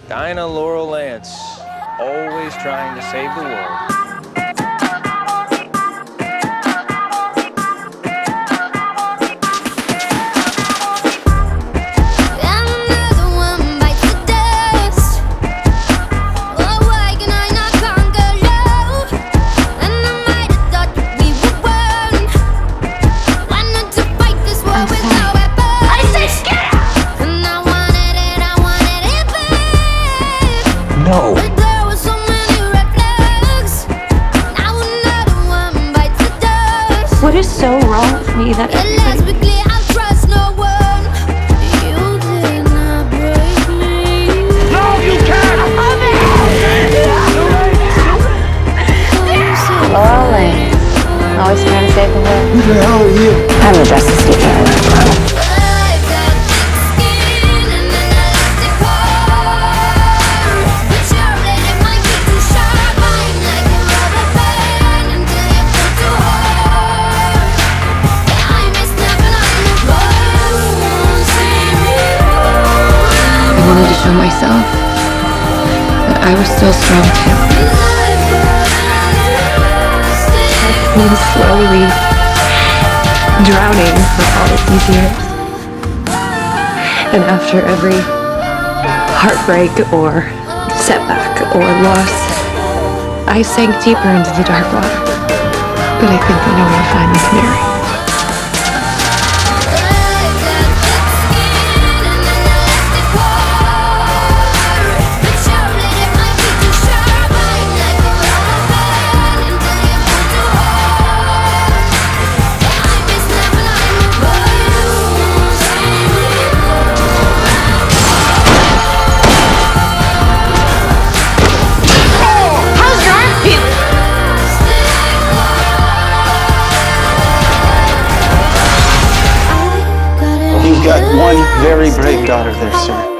Dinah Laurel Lance, always trying to save the world. No. What is so wrong with me that everybody... No, you can't! Laurel Lance, always trying to save the world. Who the hell are you? I'm the justice teacher. I wanted to show myself that I was still strong too. I've been slowly drowning for all of these years. And after every heartbreak or setback or loss, I sank deeper into the dark water. But I think I know where to find the canary. You've got one very brave daughter there, sir.